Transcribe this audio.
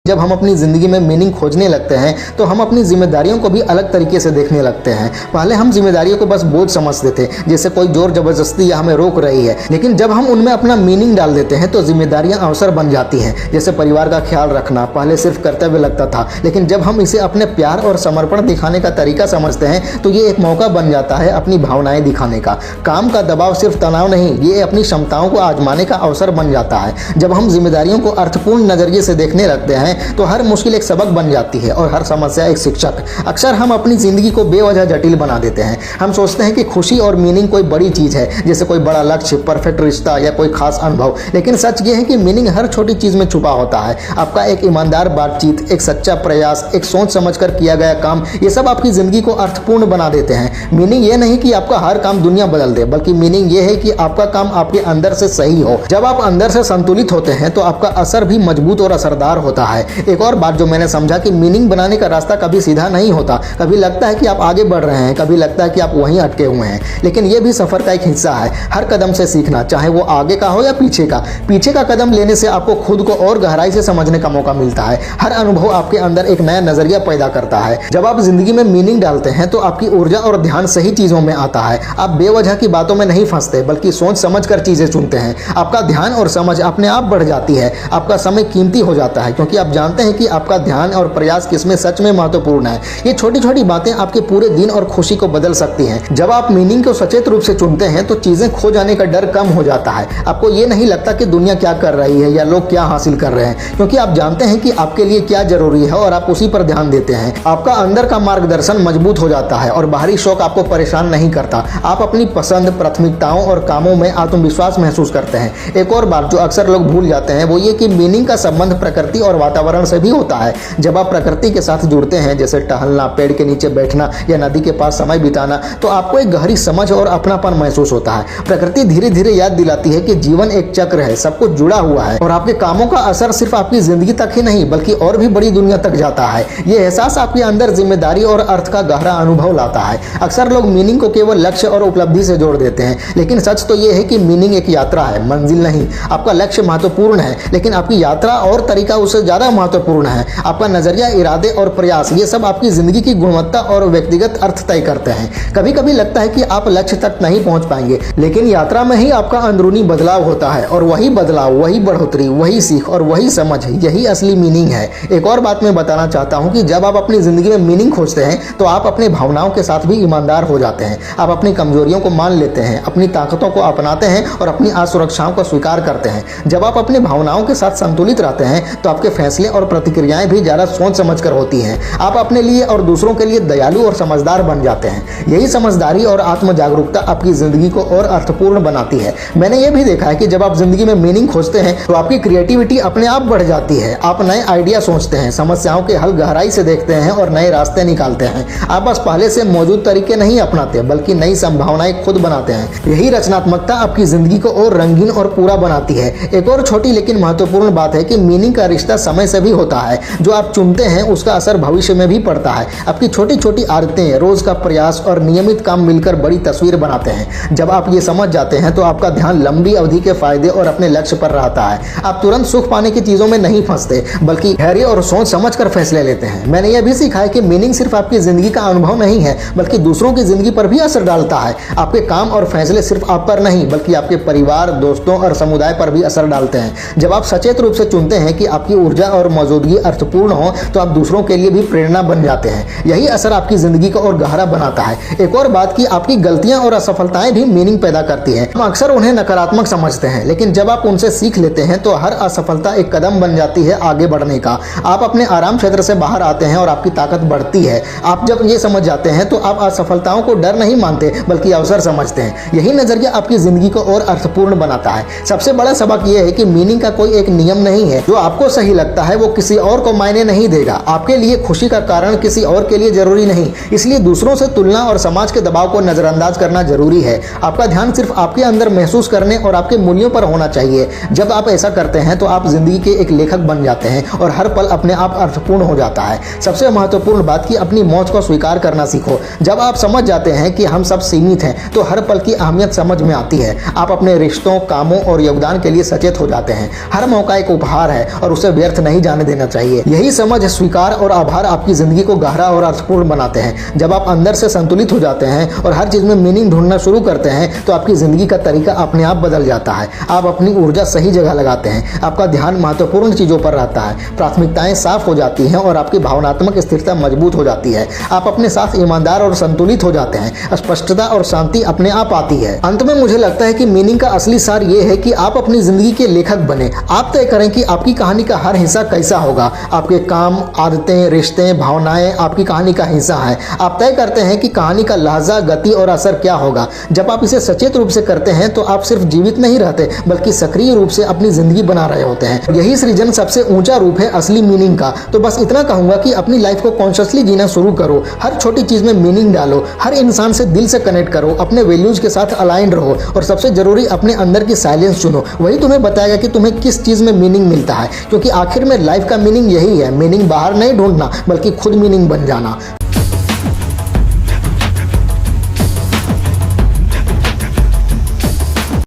जब हम अपनी ज़िंदगी में मीनिंग खोजने लगते हैं तो हम अपनी जिम्मेदारियों को भी अलग तरीके से देखने लगते हैं। पहले हम जिम्मेदारियों को बस बोझ समझते थे, जैसे कोई जोर जबरदस्ती या हमें रोक रही है, लेकिन जब हम उनमें अपना मीनिंग डाल देते हैं तो जिम्मेदारियां अवसर बन जाती हैं। जैसे परिवार का ख्याल रखना पहले सिर्फ कर्तव्य लगता था, लेकिन जब हम इसे अपने प्यार और समर्पण दिखाने का तरीका समझते हैं तो ये एक मौका बन जाता है अपनी भावनाएं दिखाने का। काम का दबाव सिर्फ तनाव नहीं, ये अपनी क्षमताओं को आजमाने का अवसर बन जाता है। जब हम जिम्मेदारियों को अर्थपूर्ण नजरिए से देखने लगते हैं तो हर मुश्किल एक सबक बन जाती है और हर समस्या एक शिक्षक। अक्सर हम अपनी जिंदगी को बेवजह जटिल बना देते हैं। हम सोचते हैं कि खुशी और मीनिंग कोई बड़ी चीज है, जैसे कोई बड़ा लक्ष्य, परफेक्ट रिश्ता या कोई खास अनुभव, लेकिन सच ये है कि मीनिंग हर छोटी चीज में छुपा होता है। आपका एक ईमानदार बातचीत, एक सच्चा प्रयास, एक सोच समझकर किया गया काम, ये सब आपकी जिंदगी को अर्थपूर्ण बना देते हैं। मीनिंग ये नहीं कि आपका हर काम दुनिया बदल दे, बल्कि मीनिंग ये है कि आपका काम आपके अंदर से सही हो। जब आप अंदर से संतुलित होते हैं तो आपका असर भी मजबूत और असरदार होता है। एक और बात जो मैंने समझा कि मीनिंग बनाने का रास्ता कभी सीधा नहीं होता। कभी लगता है कि आप आगे बढ़ रहे हैं, कभी लगता है कि आप वहीं अटके हुए हैं, लेकिन यह भी सफर का एक हिस्सा है। हर कदम से सीखना, चाहे वो आगे का हो या पीछे का कदम लेने से आपको खुद को और गहराई से समझने का मौका मिलता है। हर अनुभव आपके अंदर एक नया नजरिया पैदा करता है। जब आप जिंदगी में मीनिंग डालते हैं तो आपकी ऊर्जा और ध्यान सही चीजों में आता है। आप बेवजह की बातों में नहीं फंसते, बल्कि सोच समझ कर चीजें चुनते हैं। आपका ध्यान और समझ अपने आप बढ़ जाती है। आपका समय कीमती हो जाता है, क्योंकि आप जानते हैं कि आपका ध्यान और प्रयास किसमें सच में महत्वपूर्ण है। ये छोटी छोटी बातें आपके पूरे दिन और खुशी को बदल सकती हैं। जब आप मीनिंग को सचेत रूप से चुनते हैं तो चीजें खो जाने का डर कम हो जाता है। आपको ये नहीं लगता कि दुनिया क्या कर रही है या लोग क्या हासिल कर रहे हैं, क्योंकि आप जानते हैं कि आपके लिए क्या जरूरी है और आप उसी पर ध्यान देते हैं। आपका अंदर का मार्गदर्शन मजबूत हो जाता है और बाहरी शौक आपको परेशान नहीं करता। आप अपनी पसंद, प्राथमिकताओं और कामों में आत्मविश्वास महसूस करते हैं। एक और बात जो अक्सर लोग भूल जाते हैं वो ये कि मीनिंग का संबंध प्रकृति और वातावरण से भी होता है। जब आप प्रकृति के साथ जुड़ते हैं, जैसे टहलना, पेड़ के नीचे बैठना या नदी के पास समय बिताना, तो आपको एक गहरी समझ और अपनापन महसूस होता है। प्रकृति धीरे धीरे याद दिलाती है कि जीवन एक चक्र है, सब कुछ जुड़ा हुआ है और आपके कामों का असर सिर्फ आपकी जिंदगी तक ही नहीं बल्कि और भी बड़ी दुनिया तक जाता है। ये एहसास आपके अंदर जिम्मेदारी और अर्थ का गहरा अनुभव लाता है। अक्सर लोग मीनिंग को केवल लक्ष्य और उपलब्धि से जोड़ देते हैं, लेकिन सच तो यह है कि मीनिंग एक यात्रा है, मंजिल नहीं। आपका लक्ष्य महत्वपूर्ण है, लेकिन आपकी यात्रा और तरीका उससे ज्यादा महत्वपूर्ण है। आपका नजरिया, इरादे और प्रयास, ये सब आपकी जिंदगी की गुणवत्ता और व्यक्तिगत अर्थ तय करते हैं। कभी कभी लगता है कि आप लक्ष्य तक नहीं पहुंच पाएंगे, लेकिन यात्रा में ही आपका अंदरूनी बदलाव होता है और वही बदलाव, वही बढ़ोतरी, वही सीख और वही समझ, यही असली मीनिंग है। एक और बात मैं बताना चाहता हूं कि जब आप अपनी जिंदगी में मीनिंग खोजते हैं तो आप अपने भावनाओं के साथ भी ईमानदार हो जाते हैं। आप अपनी कमजोरियों को मान लेते हैं, अपनी ताकतों को अपनाते हैं और अपनी असुरक्षाओं को स्वीकार करते हैं। जब आप अपनी भावनाओं के साथ संतुलित रहते हैं तो आपके फैसले और प्रतिक्रियाएं भी ज्यादा सोच समझकर होती हैं। आप अपने लिए और दूसरों के लिए दयालु और समझदार बन जाते हैं। यही समझदारी और आत्म जागरूकता आपकी जिंदगी को और अर्थपूर्ण बनाती है। मैंने ये भी देखा है कि जब आप जिंदगी में मीनिंग खोजते हैं तो आपकी क्रिएटिविटी अपने आप बढ़ जाती है। आप नए आइडिया सोचते हैं, समस्याओं के हल गहराई से देखते हैं और नए रास्ते निकालते हैं। आप बस पहले से मौजूद तरीके नहीं अपनाते, बल्कि नई संभावनाएं खुद बनाते हैं। यही रचनात्मकता आपकी जिंदगी को और रंगीन और पूरा बनाती है। एक और छोटी लेकिन महत्वपूर्ण बात है कि मीनिंग का रिश्ता समय से भी होता है। जो आप चुनते हैं उसका असर भविष्य में भी पड़ता है। आपकी छोटी छोटी आदतें, रोज का प्रयास और नियमित काम मिलकर बड़ी तस्वीर बनाते हैं। जब आप ये समझ जाते हैं तो आपका ध्यान लंबी अवधि के फायदे और अपने लक्ष्य पर रहता है। आप तुरंत सुख पाने की चीजों में नहीं फंसते, बल्कि धैर्य और सोच समझ कर फैसले लेते हैं। मैंने यह भी सीखा है कि मीनिंग सिर्फ आपकी जिंदगी का अनुभव नहीं है, बल्कि दूसरों की जिंदगी पर भी असर डालता है। आपके काम और फैसले सिर्फ आप पर नहीं, बल्कि आपके परिवार, दोस्तों और समुदाय पर भी असर डालते हैं। जब आप सचेत रूप से चुनते हैं कि आपकी ऊर्जा और मौजूदगी अर्थपूर्ण हो तो आप दूसरों के लिए भी प्रेरणा बन जाते हैं। यही असर आपकी जिंदगी को और गहरा बनाता है। एक और बात कि आपकी गलतियां और असफलताएं भी मीनिंग पैदा करती हैं। हम अक्सर उन्हें नकारात्मक समझते हैं, लेकिन जब आप उनसे सीख लेते हैं तो हर असफलता एक कदम बन जाती है आगे बढ़ने का। आप अपने आराम क्षेत्र से बाहर आते हैं और आपकी ताकत बढ़ती है। आप जब ये समझ जाते हैं तो आप असफलताओं को डर नहीं मानते, बल्कि अवसर समझते हैं। यही नजरिया आपकी जिंदगी को और अर्थपूर्ण बनाता है। सबसे बड़ा सबक यह है कि मीनिंग का कोई एक नियम नहीं है। जो आपको सही लगता है वो किसी और को मायने नहीं देगा। आपके लिए खुशी का कारण किसी और के लिए जरूरी नहीं। इसलिए दूसरों से तुलना और समाज के दबाव को नजरअंदाज करना जरूरी है। आपका ध्यान सिर्फ आपके अंदर महसूस करने और आपके मूल्यों पर होना चाहिए। जब आप ऐसा करते हैं तो आप जिंदगी के एक लेखक बन जाते हैं और हर पल अपने आप अर्थपूर्ण हो जाता है। सबसे महत्वपूर्ण बात कि अपनी मौत को स्वीकार करना सीखो। जब आप समझ जाते हैं कि हम सब सीमित हैं तो हर पल की अहमियत समझ में आती है। आप अपने रिश्तों, कामों और योगदान के लिए सचेत हो जाते हैं। हर मौका एक उपहार है और उसे व्यर्थ नहीं नहीं जाने देना चाहिए। यही समझ, स्वीकार और आभार आपकी जिंदगी को गहरा और अर्थपूर्ण बनाते हैं। जब आप अंदर से संतुलित हो जाते हैं और हर चीज में मीनिंग ढूंढना शुरू करते हैं तो आपकी जिंदगी का तरीका अपने आप बदल जाता है। आप अपनी ऊर्जा सही जगह लगाते हैं, आपका ध्यान महत्वपूर्ण चीजों पर रहता है, प्राथमिकताएं साफ हो जाती हैं और आपकी भावनात्मक स्थिरता मजबूत हो जाती है। आप अपने साथ ईमानदार और संतुलित हो जाते हैं, स्पष्टता और शांति अपने आप आती है। अंत में मुझे लगता है कि मीनिंग का असली सार ये है कि आप अपनी जिंदगी के लेखक बने। आप तय करें कि आपकी कहानी का हर हिस्सा कैसा होगा। आपके काम, आदतें, रिश्ते, भावनाएं आपकी कहानी का हिस्सा है। आप तय करते हैं कि कहानी का लहजा, गति और असर क्या होगा। जब आप इसे सचेत रूप से करते हैं तो आप सिर्फ जीवित नहीं रहते बल्कि सक्रिय रूप से अपनी जिंदगी बना रहे होते हैं। यही सृजन सबसे ऊंचा रूप है असली मीनिंग का। तो बस इतना कहूंगा कि अपनी लाइफ को कॉन्शियसली जीना शुरू करो। हर छोटी चीज में मीनिंग डालो, हर इंसान से दिल से कनेक्ट करो, अपने वैल्यूज के साथ अलाइंड रहो और सबसे जरूरी अपने अंदर की साइलेंस चुनो। वही तुम्हें बताएगा कि तुम्हें किस चीज में मीनिंग मिलता है, क्योंकि आखिर में लाइफ का मीनिंग यही है। मीनिंग बाहर नहीं ढूंढना बल्कि खुद मीनिंग बन जाना।